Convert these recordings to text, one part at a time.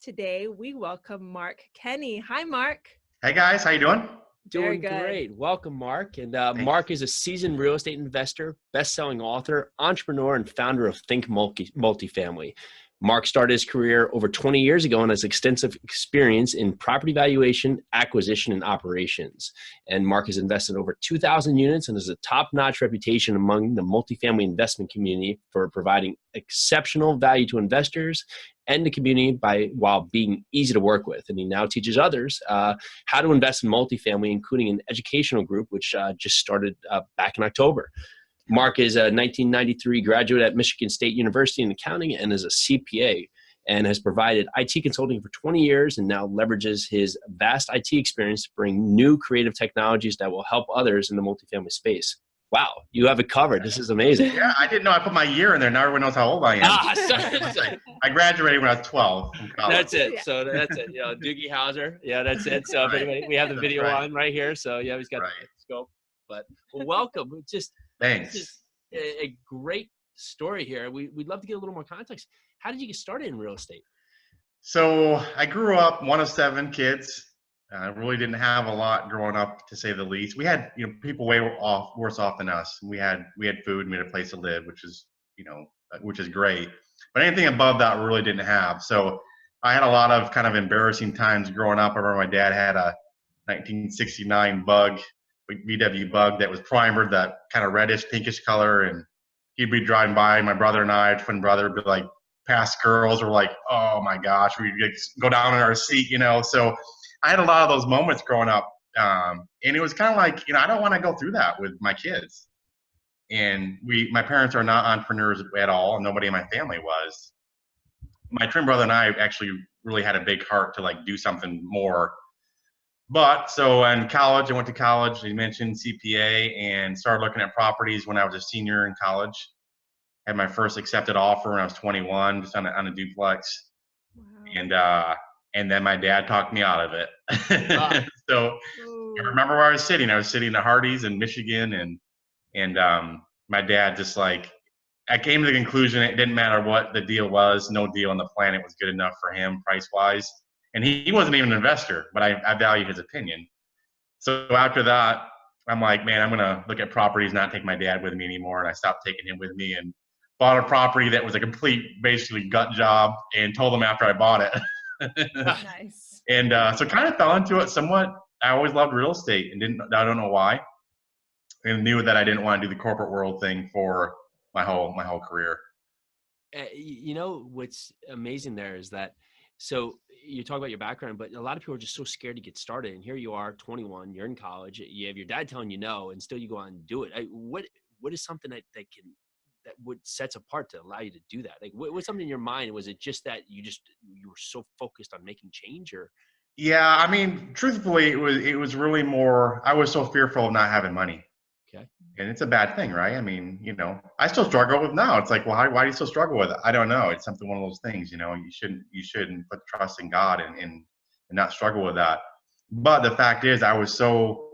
Today, we welcome Mark Kenney. Hi, Mark. Hey guys, how you doing? Very Doing good. great. Welcome, Mark. And Thanks. Mark is a seasoned real estate investor, best-selling author, entrepreneur, and founder of Think Multifamily. Mark started his career over 20 years ago and has extensive experience in property valuation, acquisition, and operations. And Mark has invested over 2,000 units and has a top-notch reputation among the multifamily investment community for providing exceptional value to investors and the community while being easy to work with. And he now teaches others how to invest in multifamily, including an educational group, which just started back in October. Mark is a 1993 graduate at Michigan State University in accounting and is a CPA and has provided IT consulting for 20 years and now leverages his vast IT experience to bring new creative technologies that will help others in the multifamily space. Wow, you have it covered. This is amazing. Yeah, I didn't know I put my year in there. Now everyone knows how old I am. Sorry. I graduated when I was 12 from college. That's it. So that's it. Doogie Howser. Yeah, that's it. So if anybody, we have the video on right here. So yeah, he's got the scope. But welcome. Thanks. Just a great story here. We'd love to get a little more context. How did you get started in real estate? So I grew up one of 7 kids. I really didn't have a lot growing up, to say the least. We had, people worse off than us. We had food and we had a place to live, which is great. But anything above that we really didn't have. So I had a lot of kind of embarrassing times growing up. I remember my dad had a 1969 VW Bug that was primered, that kind of reddish, pinkish color, and he'd be driving by. My brother and I, twin brother, would be like, past girls were like, oh my gosh, we'd go down in our seat, So I had a lot of those moments growing up, and it was kind of like, I don't want to go through that with my kids. And my parents are not entrepreneurs at all, and nobody in my family was. My twin brother and I actually really had a big heart to do something more. But so in college, I went to college, you mentioned CPA, and started looking at properties when I was a senior in college. Had my first accepted offer when I was 21, just on a duplex. Wow. And then my dad talked me out of it. So I remember where I was sitting. I was sitting at Hardee's in Michigan, and my dad just I came to the conclusion it didn't matter what the deal was, no deal on the planet was good enough for him price-wise. And he wasn't even an investor, but I value his opinion. So after that, I'm like, man, I'm going to look at properties, not take my dad with me anymore. And I stopped taking him with me and bought a property that was a complete, basically gut job, and told him after I bought it. Nice. And so kind of fell into it somewhat. I always loved real estate and I don't know why. And knew that I didn't want to do the corporate world thing for my whole career. What's amazing there is that, so you talk about your background, but a lot of people are just so scared to get started. And here you are, 21, you're in college, you have your dad telling you no, and still you go on and do it. What is something that would sets apart to allow you to do that? What's something in your mind? Was it just that you were so focused on making change, or? Yeah, I mean, truthfully, it was really more, I was so fearful of not having money. Okay. And it's a bad thing, right? I mean, I still struggle with now. It's like, well, why do you still struggle with it? I don't know. It's one of those things, you shouldn't put trust in God and not struggle with that. But the fact is, I was so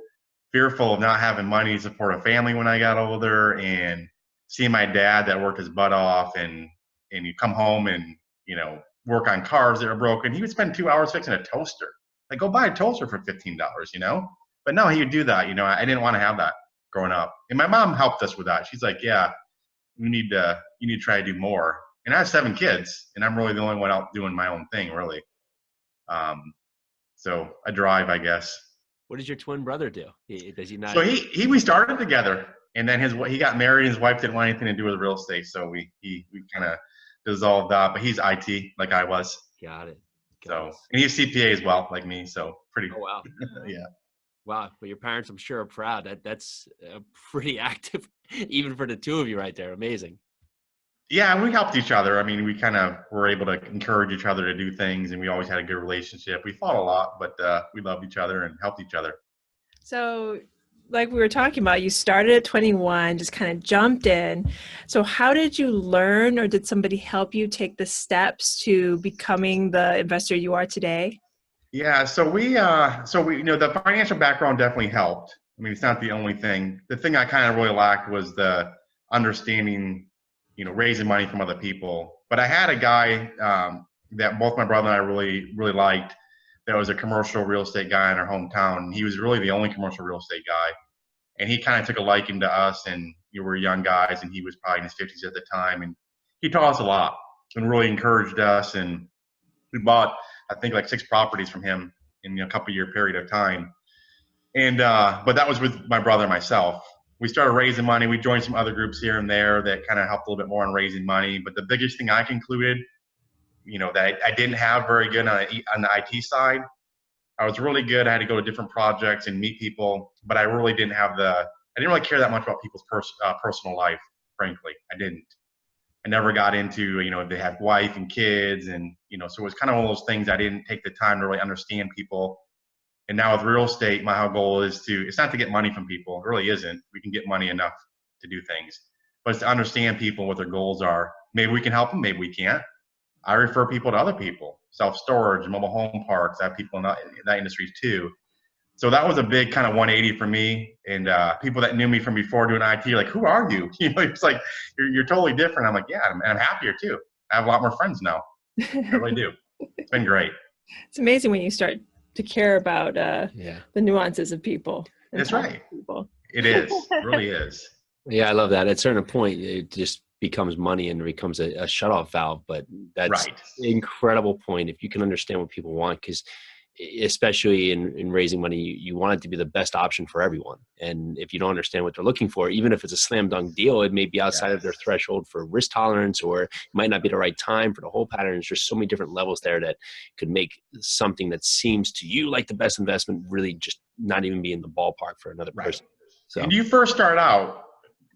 fearful of not having money to support a family when I got older, and seeing my dad that worked his butt off, and you come home and, work on cars that are broken. He would spend 2 hours fixing a toaster. Go buy a toaster for $15, But no, he would do that. I didn't want to have that growing up. And my mom helped us with that. She's like, yeah, you need to try to do more. And I have 7 kids, and I'm really the only one out doing my own thing, really. So I drive, I guess. What does your twin brother do? Does he not? So we started together, and then he got married, and his wife didn't want anything to do with real estate. So we kind of dissolved that, but he's IT like I was. Got it. And he's CPA as well, like me. So pretty. Oh, wow. Yeah. Wow. Well, your parents, I'm sure, are proud. That's pretty active, even for the two of you right there. Amazing. Yeah, we helped each other. I mean, we kind of were able to encourage each other to do things, and we always had a good relationship. We fought a lot, but we loved each other and helped each other. So, like we were talking about, you started at 21, just kind of jumped in. So how did you learn, or did somebody help you take the steps to becoming the investor you are today? Yeah, so we the financial background definitely helped. I mean, it's not the only thing. The thing I kind of really lacked was the understanding, raising money from other people. But I had a guy that both my brother and I really liked. That was a commercial real estate guy in our hometown. He was really the only commercial real estate guy. And he kind of took a liking to us, and we were young guys, and he was probably in his 50s at the time. And he taught us a lot and really encouraged us. And we bought, I think, like 6 properties from him in a couple year period of time. And but that was with my brother and myself. We started raising money. We joined some other groups here and there that kind of helped a little bit more on raising money. But the biggest thing I concluded, that I didn't have very good on the IT side. I was really good. I had to go to different projects and meet people, but I really didn't really care that much about people's personal life, frankly. I didn't. I never got into, if they had wife and kids, and, so it was kind of one of those things I didn't take the time to really understand people. And now with real estate, my whole goal is it's not to get money from people. It really isn't. We can get money enough to do things, but it's to understand people, what their goals are. Maybe we can help them, maybe we can't. I refer people to other people, self-storage, mobile home parks. I have people in that industry too. So that was a big kind of 180 for me. And people that knew me from before doing IT, like, who are you? It's like, you're totally different. I'm like, yeah, and I'm happier too. I have a lot more friends now. I really do. It's been great. It's amazing when you start to care about the nuances of people. That's right. People. It is. It really is. Yeah, I love that. At a certain point, it just becomes money and becomes a shutoff valve. But that's right. An incredible point. If you can understand what people want, because especially in raising money, you want it to be the best option for everyone. And if you don't understand what they're looking for, even if it's a slam dunk deal, it may be outside of their threshold for risk tolerance, or it might not be the right time for the whole pattern. There's just so many different levels there that could make something that seems to you like the best investment really just not even be in the ballpark for another person. So, and you first start out,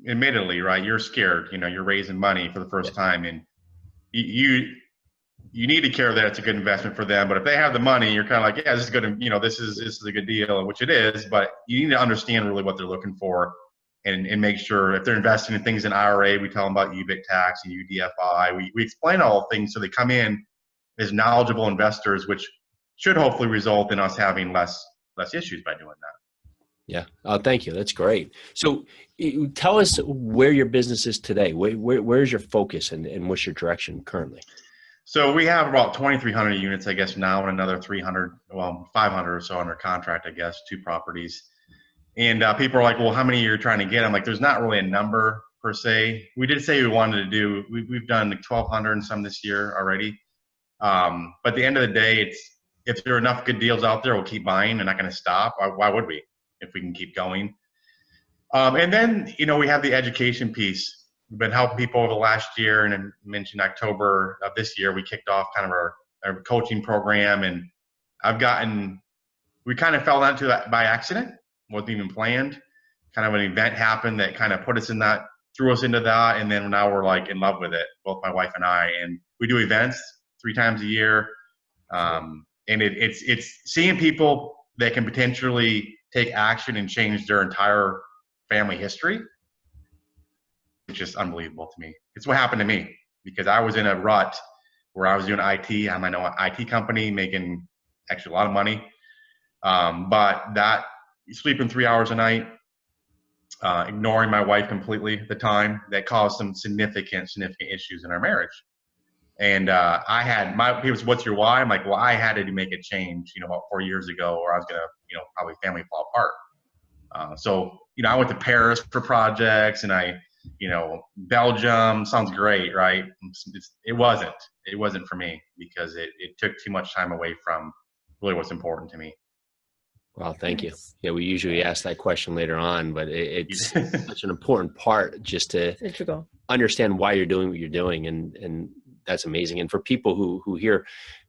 admittedly, right? You're scared, you're raising money for the first time, and you need to care that it's a good investment for them. But if they have the money, you're kind of like, yeah, this is good. This is a good deal, which it is, but you need to understand really what they're looking for, and make sure if they're investing in things in IRA, we tell them about UBIT tax and UDFI. We explain all things so they come in as knowledgeable investors, which should hopefully result in us having less issues by doing that. Yeah. Thank you. That's great. So tell us where your business is today. Where's your focus and what's your direction currently? So we have about 2,300 units, I guess, now, and another 500 or so under contract, I guess, 2 properties. And people are like, well, how many are you trying to get? I'm like, there's not really a number per se. We did say we wanted to do, we've done like 1,200 and some this year already. But at the end of the day, if there are enough good deals out there, we'll keep buying and not going to stop. Why would we, if we can keep going? And then, we have the education piece. We've been helping people over the last year, and I mentioned October of this year, we kicked off kind of our coaching program, and we kind of fell into that by accident, wasn't even planned. Kind of an event happened that kind of threw us into that, and then now we're like in love with it, both my wife and I, and we do events 3 times a year. And it's seeing people that can potentially take action and change their entire family history. It's just unbelievable to me. It's what happened to me, because I was in a rut where I was doing IT. I'm in an IT company making actually a lot of money. But that sleeping 3 hours a night, ignoring my wife completely at the time, that caused some significant issues in our marriage. And I had people said, what's your why? I'm like, well, I had to make a change, about 4 years ago, or I was going to, probably family fall apart. So, I went to Paris for projects, and Belgium sounds great, right? It wasn't for me, because it took too much time away from really what's important to me. Well, thank you. Yeah, we usually ask that question later on, but it's such an important part just to understand why you're doing what you're doing, and that's amazing. And for people who hear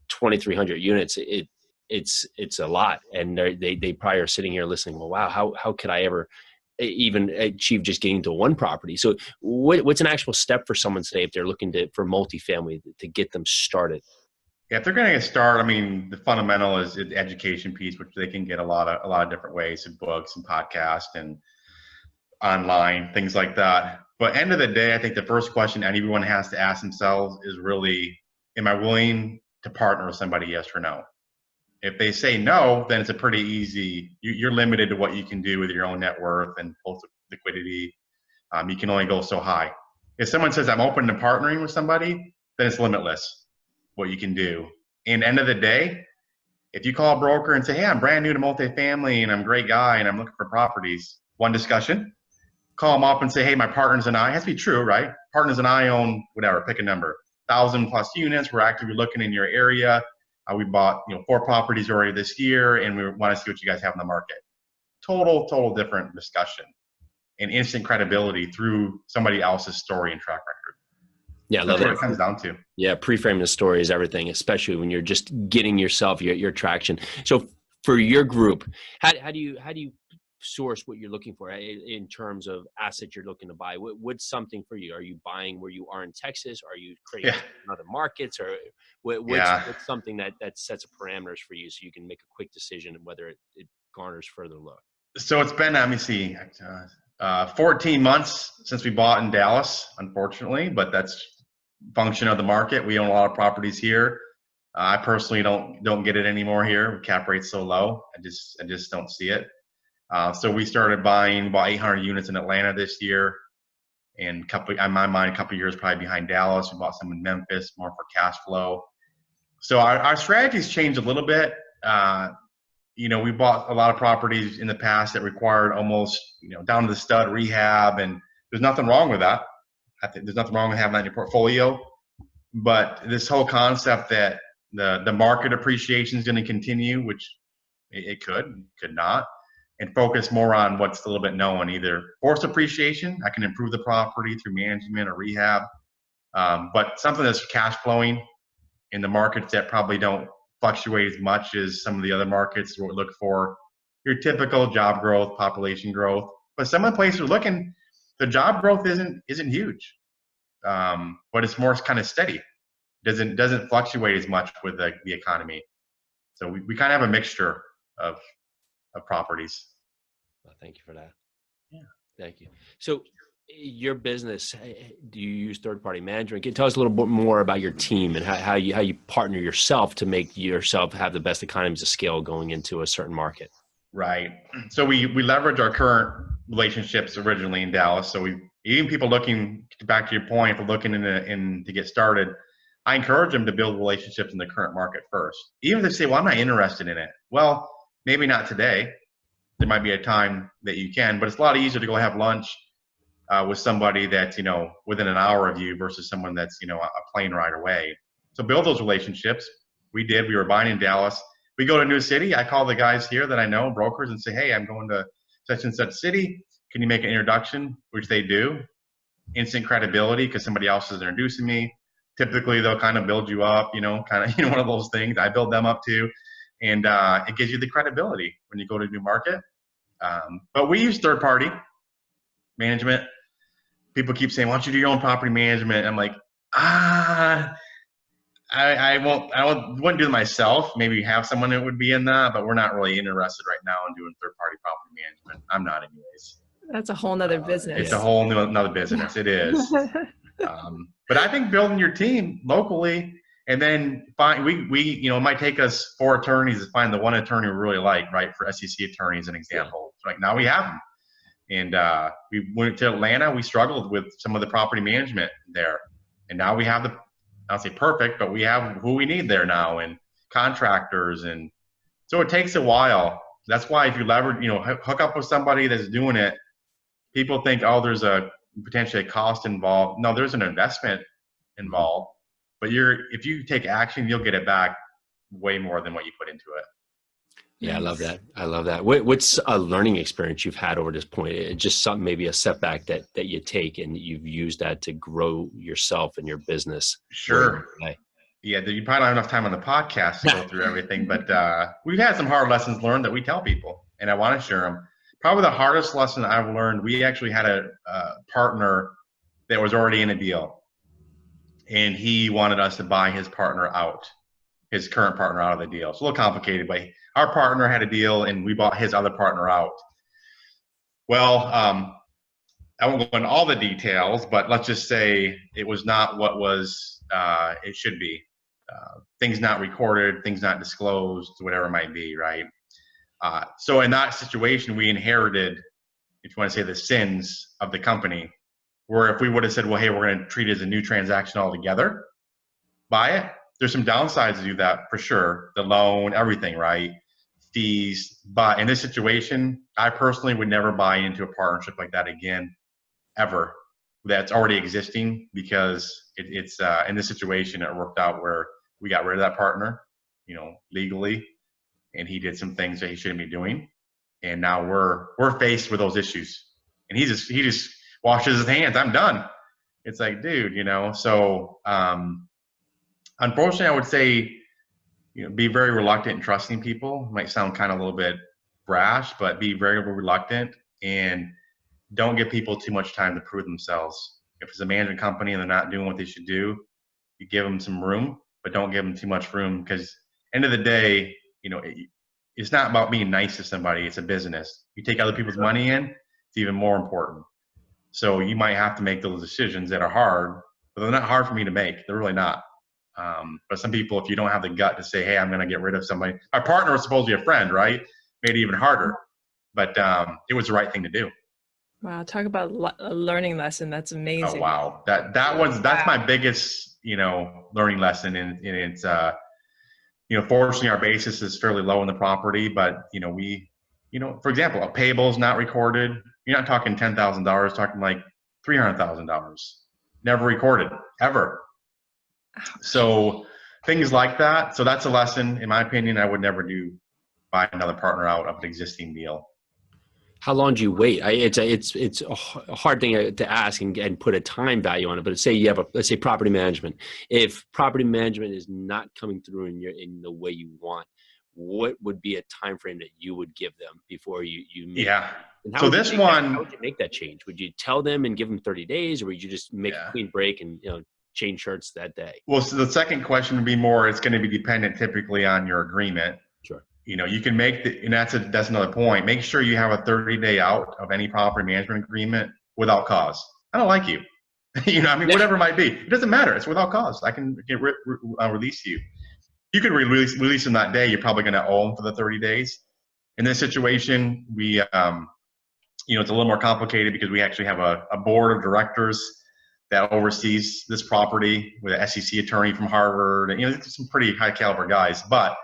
2,300 units, it's a lot, and they probably are sitting here listening. Well, wow, how could I ever even achieve just getting to one property? So what's an actual step for someone today if they're looking for multifamily to get them started? Yeah, if they're going to get started, the fundamental is the education piece, which they can get a lot of different ways, in books and podcasts and online, things like that. But end of the day, I think the first question everyone has to ask themselves is really, am I willing to partner with somebody, yes or no? If they say no, then it's a pretty easy, you're limited to what you can do with your own net worth and liquidity. You can only go so high. If someone says, I'm open to partnering with somebody, then it's limitless. what you can do. And end of the day, if you call a broker and say, hey, I'm brand new to multifamily and I'm a great guy and I'm looking for properties, one discussion. Call them up and say, hey, my partners and I, it has to be true, right? Partners and I own whatever, pick a number, 1,000+ units. We're actively looking in your area. We bought 4 properties already this year, and we want to see what you guys have in the market. Total different discussion and instant credibility through somebody else's story and track record. Yeah, I love That's what that. it comes down to. Yeah, pre-framing the story is everything, especially when you're just getting yourself your traction. So for your group, how do you source what you're looking for in terms of assets you're looking to buy? What's something for you? Are you buying where you are in Texas? Are you creating other markets? Or what's something that sets parameters for you so you can make a quick decision of whether it garners further look? So it's been, let me see, 14 months since we bought in Dallas, unfortunately, but that's function of the market. We own a lot of properties here. I personally don't get it anymore here. Cap rate's so low. I just don't see it. So we started buying about 800 units in Atlanta this year, and in my mind, a couple years probably behind Dallas. We bought some in Memphis, more for cash flow. So our strategy's changed a little bit. We bought a lot of properties in the past that required almost down to the stud rehab, and there's nothing wrong with that. I think there's nothing wrong with having that in your portfolio. But this whole concept that the market appreciation is going to continue, which it could not, and focus more on what's a little bit known, either forced appreciation, I can improve the property through management or rehab, but something that's cash flowing in the markets that probably don't fluctuate as much as some of the other markets. What we look for, your typical job growth, population growth, but some of the places we're looking, the job growth isn't huge, but it's more kind of steady. Doesn't fluctuate as much with the economy. So we kind of have a mixture of properties. Well, thank you for that. Yeah. Thank you. So your business, do you use third-party management? Can you tell us a little bit more about your team and how you partner yourself to make yourself have the best economies of scale going into a certain market? Right. So we leverage our current relationships originally in Dallas. So even people looking, back to your point, for looking in to get started, I encourage them to build relationships in the current market first. Even if they say, well, I'm not interested in it. Well, maybe not today. There might be a time that you can, but it's a lot easier to go have lunch with somebody that's within an hour of you versus someone that's a plane ride away. So build those relationships. We were buying in Dallas. We go to a new city. I call the guys here that I know, brokers, and say, hey, I'm going to such and such city. Can you make an introduction? Which they do. Instant credibility because somebody else is introducing me. Typically, they'll kind of build you up, one of those things. I build them up too. And it gives you the credibility when you go to a new market. But we use third-party management. People keep saying, why don't you do your own property management? I'm like, I wouldn't do it myself. Maybe have someone that would be in that, but we're not really interested right now in doing third-party property management. I'm not anyways. That's a whole nother business. It's a whole another business. It is. But I think building your team locally, and then it might take us 4 attorneys to find the one attorney we really like, right? For SEC attorneys, an example. Right now we have them. And we went to Atlanta. We struggled with some of the property management there. And now we have I'll say perfect, but we have who we need there now, and contractors. And so it takes a while. That's why if you leverage, hook up with somebody that's doing it, people think, oh, there's potentially a cost involved. No, there's an investment involved. But if you take action, you'll get it back way more than what you put into it. Yeah, I love that. What's a learning experience you've had over this point? It's just something, maybe a setback that you take and you've used that to grow yourself and your business. Sure. Yeah, you probably don't have enough time on the podcast to go through everything, but we've had some hard lessons learned that we tell people, and I want to share them. Probably the hardest lesson I've learned, we actually had a partner that was already in a deal, and he wanted us to buy his current partner out of the deal. It's a little complicated, but our partner had a deal and we bought his other partner out. Well, I won't go into all the details, but let's just say it was not what it should be. Things not recorded, things not disclosed, whatever it might be, right? So in that situation, we inherited, if you want to say, the sins of the company, where if we would have said, well, hey, we're going to treat it as a new transaction altogether, buy it, there's some downsides to do that for sure. The loan, everything, right? Fees. But in this situation, I personally would never buy into a partnership like that again, ever. That's already existing, because it's in this situation, it worked out where we got rid of that partner, legally, and he did some things that he shouldn't be doing, and now we're faced with those issues, and he just washes his hands. I'm done. It's like, dude, So unfortunately, I would say, be very reluctant in trusting people. It might sound kind of a little bit brash, but be very reluctant, and don't give people too much time to prove themselves. If it's a management company and they're not doing what they should do, you give them some room, but don't give them too much room, because end of the day, it's not about being nice to somebody. It's a business. You take other people's money in, it's even more important. So you might have to make those decisions that are hard, but they're not hard for me to make. They're really not. But some people, if you don't have the gut to say, hey, I'm going to get rid of somebody, my partner was supposed to be a friend, right? Made it even harder, but it was the right thing to do. Wow, talk about a learning lesson. That's amazing. Oh wow, that's my biggest learning lesson, and it's fortunately our basis is fairly low in the property, but we for example, a payable is not recorded. You're not talking $10,000, talking like $300,000, never recorded ever. So things like that. So that's a lesson, in my opinion. I would never buy another partner out of an existing deal. How long do you wait? It's a hard thing to ask and put a time value on it. But say you have let's say property management. If property management is not coming through in the way you want, what would be a time frame that you would give them before you make? Yeah. So this one, how would you make that change? Would you tell them and give them 30 days, or would you just make a clean break and change shirts that day? Well, so the second question would be more. It's going to be dependent typically on your agreement. Sure. You can make and that's another point. Make sure you have a 30-day out of any property management agreement without cause. I don't like you. Whatever it might be. It doesn't matter. It's without cause. I can release you. You could release them that day. You're probably going to owe them for the 30 days. In this situation, we, it's a little more complicated, because we actually have a board of directors that oversees this property, with an SEC attorney from Harvard, and some pretty high caliber guys. But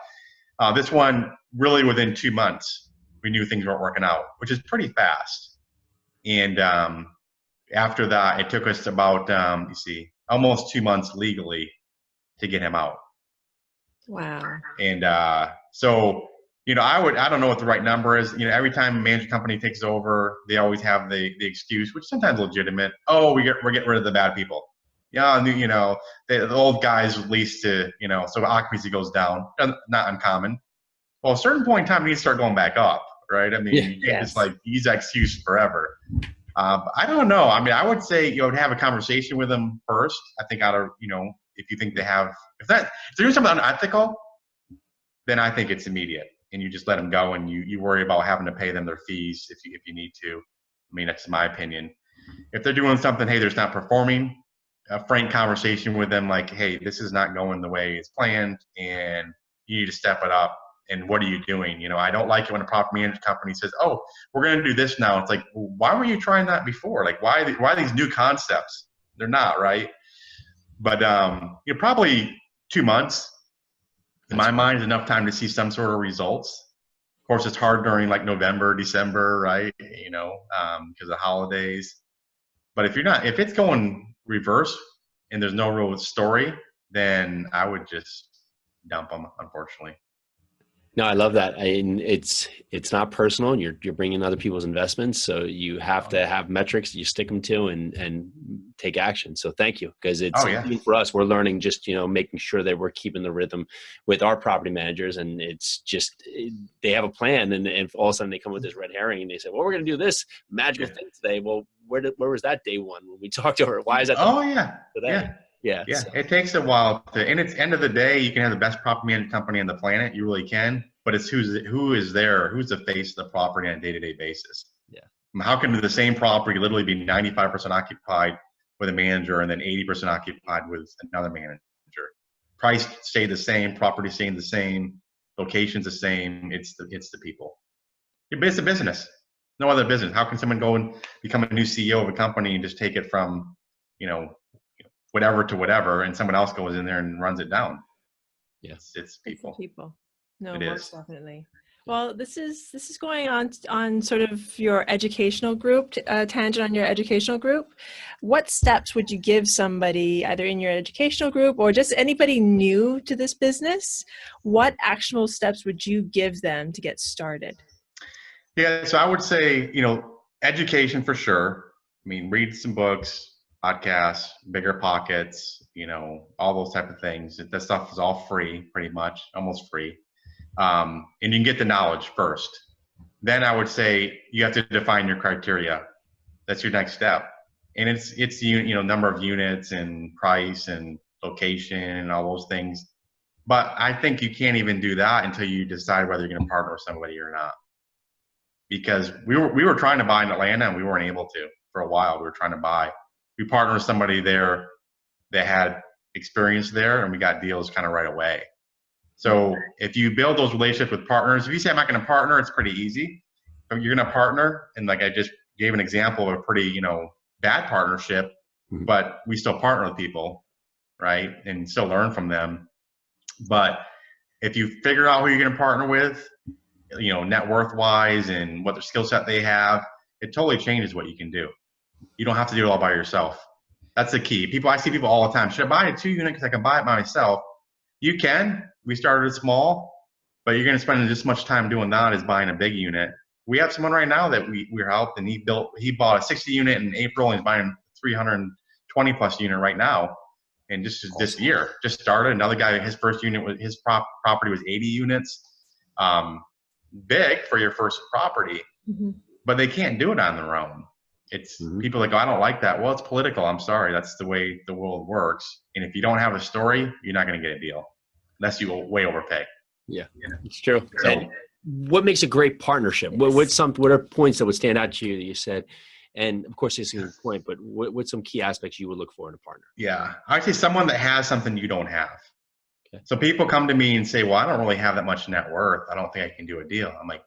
this one, really within 2 months, we knew things weren't working out, which is pretty fast. And after that, it took us about, almost 2 months legally to get him out. Wow. And so, I don't know what the right number is. Every time a management company takes over, they always have the excuse, which is sometimes legitimate. Oh, we're getting rid of the bad people. Yeah, the old guys lease to, so occupancy goes down. Not uncommon. Well, at a certain point in time, we need to start going back up, right? You can't just use that excuse forever. I don't know. I would say, to have a conversation with them first. I think if you think they have, if they're doing something unethical, then I think it's immediate, and you just let them go, and you worry about having to pay them their fees if you need to. That's my opinion. If they're doing something, hey, they're not performing, a frank conversation with them, like, hey, this is not going the way it's planned, and you need to step it up. And what are you doing? I don't like it when a property management company says, oh, we're going to do this now. It's like, well, why were you trying that before? Like, why these new concepts? They're not, right? But probably 2 months, in my mind, is enough time to see some sort of results. Of course, it's hard during like November, December, right? Because of holidays. But if it's going reverse and there's no real story, then I would just dump them, unfortunately. No, I love that. It's not personal. You're bringing other people's investments, so you have to have metrics that you stick them to and take action. So thank you, because it's even for us, we're learning just making sure that we're keeping the rhythm with our property managers, and it's just they have a plan, and all of a sudden they come with this red herring and they say, well, we're going to do this magical thing today. Well, where was that day one when we talked to her? Why is that? Today? Yeah. So. It takes a while and it's end of the day, you can have the best property management company on the planet. You really can, but it's who's the face of the property on a day-to-day basis. Yeah. How can the same property literally be 95% occupied with a manager and then 80% occupied with another manager? Price stay the same, property staying the same, locations the same. It's the people. It's a business. No other business. How can someone go and become a new CEO of a company and just take it from, whatever to whatever, and someone else goes in there and runs it down? Yeah. It's It's the people. people. No, It most is. definitely. Well, this is going on sort of your educational group, tangent on your educational group. What steps would you give somebody either in your educational group or just anybody new to this business? What actionable steps would you give them to get started? Yeah, so I would say, education for sure. I mean, read some books, podcasts, bigger pockets, all those type of things. That stuff is all free, pretty much, almost free. And you can get the knowledge first. Then I would say you have to define your criteria. That's your next step. And it's number of units and price and location and all those things. But I think you can't even do that until you decide whether you're going to partner with somebody or not. Because we were trying to buy in Atlanta and we weren't able to for a while. We were trying to buy. We partnered with somebody there that had experience there, and we got deals kind of right away. So if you build those relationships with partners, if you say I'm not going to partner, it's pretty easy. If you're going to partner, and like I just gave an example of a pretty bad partnership, but we still partner with people, right, and still learn from them. But if you figure out who you're going to partner with, net worth wise and what their skill set they have, it totally changes what you can do. You don't have to do it all by yourself. That's the key. I see people all the time. Should I buy a 2-unit because I can buy it myself? You can. We started small, but you're going to spend as much time doing that as buying a big unit. We have someone right now that we're helped, and he bought a 60 unit in April and he's buying 320 plus unit right now. And just this year, just started. Another guy, his first unit his property was 80 units. Big for your first property, but they can't do it on their own. It's people that go, I don't like that. Well, it's political. I'm sorry. That's the way the world works. And if you don't have a story, you're not going to get a deal unless you way overpay. Yeah, it's true. So, and what makes a great partnership? What are points that would stand out to you that you said? And of course, it's a good point, but what's some key aspects you would look for in a partner? Yeah, I'd say someone that has something you don't have. Okay. So people come to me and say, well, I don't really have that much net worth. I don't think I can do a deal. I'm like,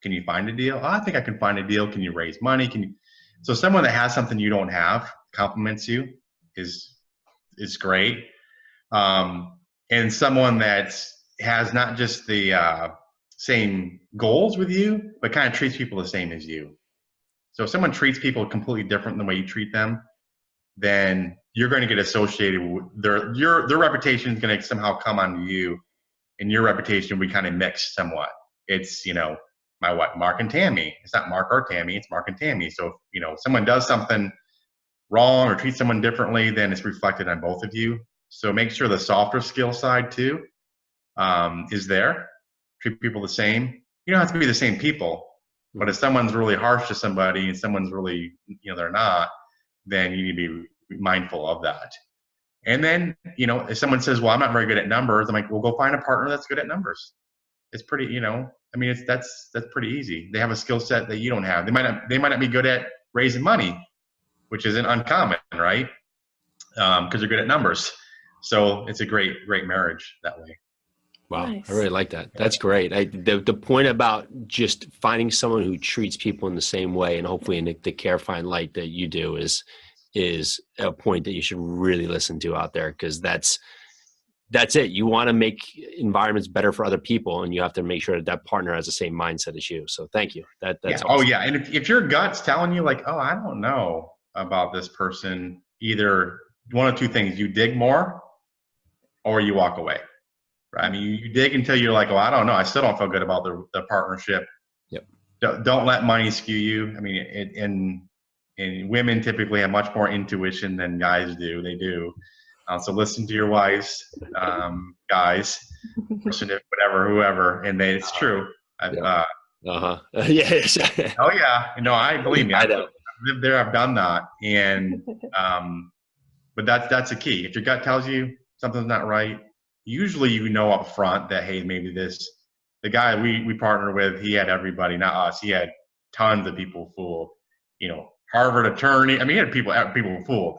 can you find a deal? Oh, I think I can find a deal. Can you raise money? So someone that has something you don't have, compliments you, is great. And someone that has not just the same goals with you, but kind of treats people the same as you. So if someone treats people completely different than the way you treat them, then you're going to get associated with their reputation is going to somehow come on you, and your reputation will be kind of mixed somewhat. It's, Mark and Tammy. It's not Mark or Tammy, it's Mark and Tammy. So if, someone does something wrong or treats someone differently, then it's reflected on both of you. So make sure the softer skill side too is there. Treat people the same. You don't have to be the same people, but if someone's really harsh to somebody and someone's really, they're not, then you need to be mindful of that. And then, if someone says, well, I'm not very good at numbers, I'm like, well, go find a partner that's good at numbers. It's pretty, that's pretty easy. They have a skill set that you don't have. They might not be good at raising money, which isn't uncommon, right? Because they're good at numbers. So it's a great marriage that way. Wow. Nice. I really like that. That's great. The point about just finding someone who treats people in the same way, and hopefully in the care-fine light that you do, is a point that you should really listen to out there, because that's it. You want to make environments better for other people, and you have to make sure that partner has the same mindset as you. So thank you. That's awesome. Oh yeah. And if your gut's telling you like, oh, I don't know about this person, either one of two things: you dig more or you walk away. Right? I mean, you dig until you're like, oh, I don't know. I still don't feel good about the partnership. Yep. Don't let money skew you. I mean, and women typically have much more intuition than guys do. They do. So listen to your wives, guys, whatever, whoever, and it's true. Yes. Oh yeah. I believe me. I I've know. lived there. I've done that. And, but that's the key. If your gut tells you something's not right, usually up front that, hey, maybe the guy we partnered with, he had everybody, not us. He had tons of people fooled. Harvard attorney. I mean, he had people fooled,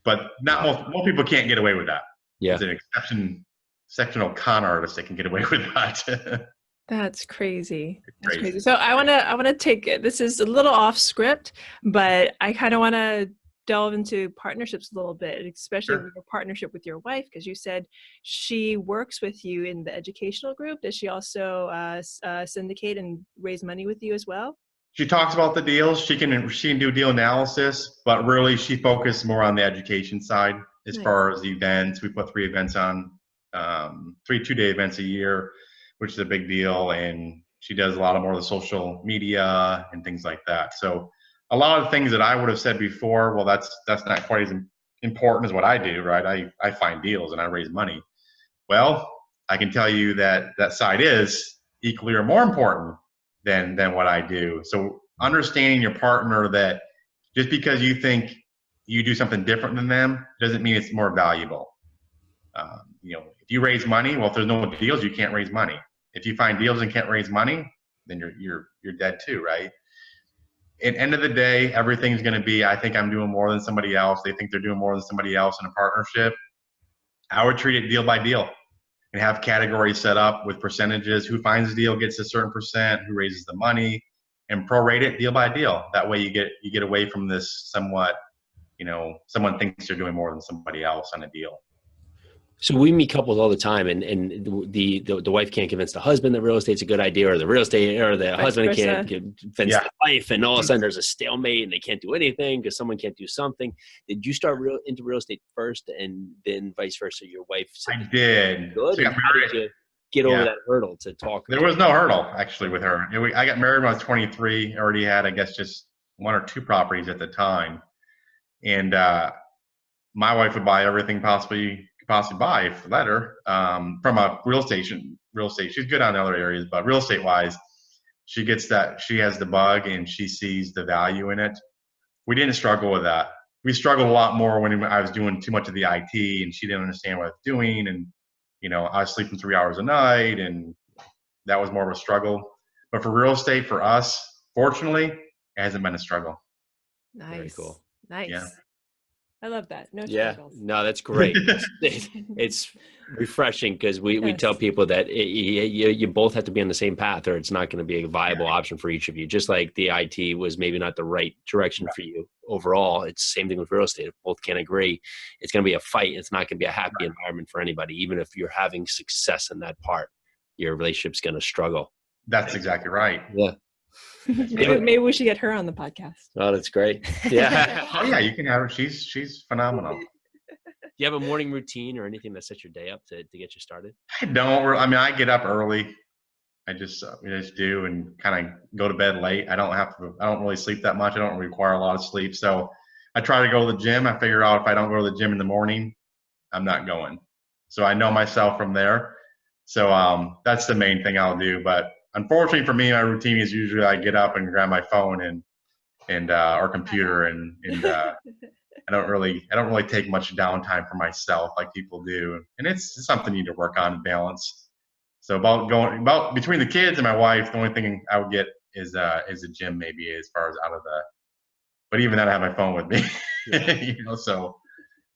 but not most people can't get away with that. Yeah. There's an exceptional con artist that can get away with that. That's crazy. That's crazy. So I want to take it. This is a little off script, but I kind of want to delve into partnerships a little bit, especially Sure. with your partnership with your wife, because you said she works with you in the educational group. Does she also syndicate and raise money with you as well? She talks about the deals. She can do deal analysis, but really she focused more on the education side as Nice. far as the events. We put 3 events on, 3 2-day events a year, which is a big deal. And she does a lot of more of the social media and things like that. So a lot of things that I would have said before, well, that's not quite as important as what I do, right? I find deals and I raise money. Well, I can tell you that that side is equally or more important than what I do. So understanding your partner, that just because you think you do something different than them doesn't mean it's more valuable. If you raise money, well, if there's no deals, you can't raise money. If you find deals and can't raise money, then you're dead too, right? At the end of the day, everything's going to be, I think I'm doing more than somebody else. They think they're doing more than somebody else in a partnership. I would treat it deal by deal and have categories set up with percentages. Who finds the deal gets a certain percent, who raises the money, and prorate it deal by deal. That way you get away from this somewhat, someone thinks they're doing more than somebody else on a deal. So we meet couples all the time, and the wife can't convince the husband that real estate's a good idea, or the real estate, or the husband can't convince the wife, and all of a sudden there's a stalemate, and they can't do anything because someone can't do something. Did you start into real estate first, and then vice versa? Your wife said, I did. Good. So And how did you get over that hurdle to talk? There was no hurdle actually with her. I got married when I was 23. Already had, I guess, just 1 or 2 properties at the time, and my wife would buy everything possibly buy if let her, from a real estate. She's good on other areas, but real estate wise, she gets that. She has the bug and she sees the value in it. We didn't struggle with that. We struggled a lot more when I was doing too much of the IT and she didn't understand what I was doing. And, I was sleeping 3 hours a night and that was more of a struggle. But for real estate, for us, fortunately, it hasn't been a struggle. Nice. Very cool. Nice. Yeah. I love that. No Yeah, struggles. no, that's great. It's refreshing because we tell people that you both have to be on the same path, or it's not going to be a viable option for each of you. Just like the IT was maybe not the right direction for you overall, it's the same thing with real estate. If both can't agree, it's going to be a fight. It's not going to be a happy environment for anybody. Even if you're having success in that part, your relationship's going to struggle. That's exactly right. Yeah. Maybe we should get her on the podcast. Oh, that's great. Yeah. Oh yeah, you can have her. She's phenomenal. Do you have a morning routine or anything that sets your day up to get you started? I don't. I mean, I get up early. I just do and kind of go to bed late. I don't really sleep that much. I don't require a lot of sleep. So I try to go to the gym. I figure out if I don't go to the gym in the morning, I'm not going. So I know myself from there. So that's the main thing I'll do. But unfortunately for me, my routine is usually I get up and grab my phone and our computer and I don't really take much downtime for myself like people do. And it's something you need to work on and balance. So about between the kids and my wife, the only thing I would get is a gym maybe as far as out of the, but even then I have my phone with me,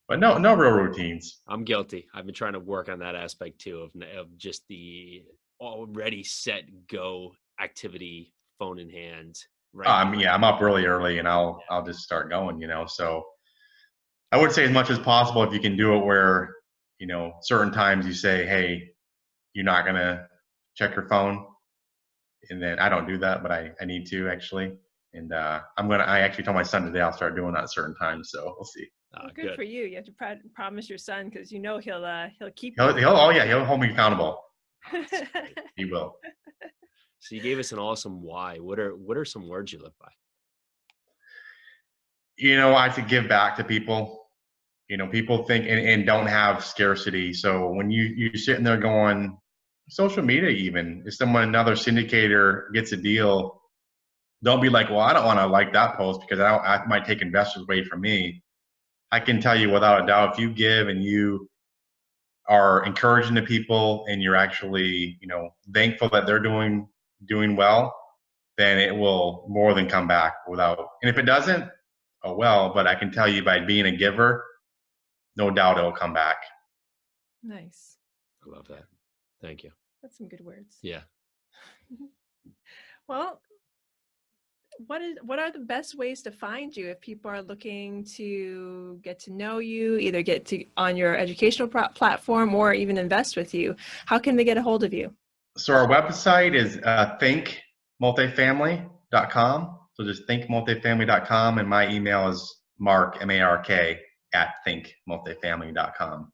but no real routines. I'm guilty. I've been trying to work on that aspect too of just the already set go activity, phone in hand. Right. I'm up really early and I'll just start going, so I would say as much as possible if you can do it where, certain times you say, hey, you're not going to check your phone. And then I don't do that, but I need to actually. And I actually told my son today I'll start doing that at certain times. So we'll see. Well, good for you. You have to promise your son because he'll keep. He'll hold me accountable. He will. So you gave us an awesome why. What are some words you live by? I have to give back to people. People think and don't have scarcity. So when you're sitting there going, social media, even if another syndicator gets a deal, don't be like, well, I don't want to like that post because I might take investors away from me. I can tell you without a doubt, if you give and you are encouraging the people and you're actually, thankful that they're doing well, then it will more than come back without. And if it doesn't, oh well. But I can tell you by being a giver, no doubt it'll come back. Nice. I love that. Thank you. That's some good words. Yeah. Well, what are the best ways to find you if people are looking to get to know you, either get to on your educational platform or even invest with you? How can they get a hold of you? So our website is thinkmultifamily.com. So just thinkmultifamily.com, and my email is Mark, M-A-R-K, at thinkmultifamily.com.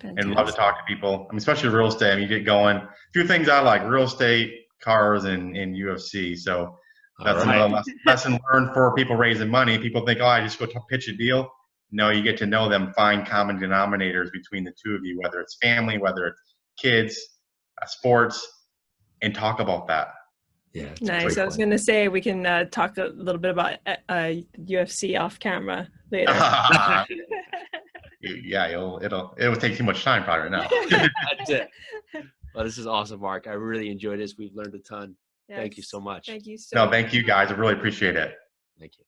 And love to talk to people. I mean, especially real estate. I mean, you get going. A few things I like: real estate, cars, and UFC. So that's another lesson learned for people raising money. People think, oh, I just go to pitch a deal. No, you get to know them, find common denominators between the two of you, whether it's family, whether it's kids, sports, and talk about that. Yeah, nice. I was going to say we can talk a little bit about UFC off camera later. Yeah, it'll take too much time probably right now. That's it. Well, this is awesome, Mark. I really enjoyed this. We've learned a ton. Yes. Thank you so much. Thank you so much. No, thank you guys. I really appreciate it. Thank you.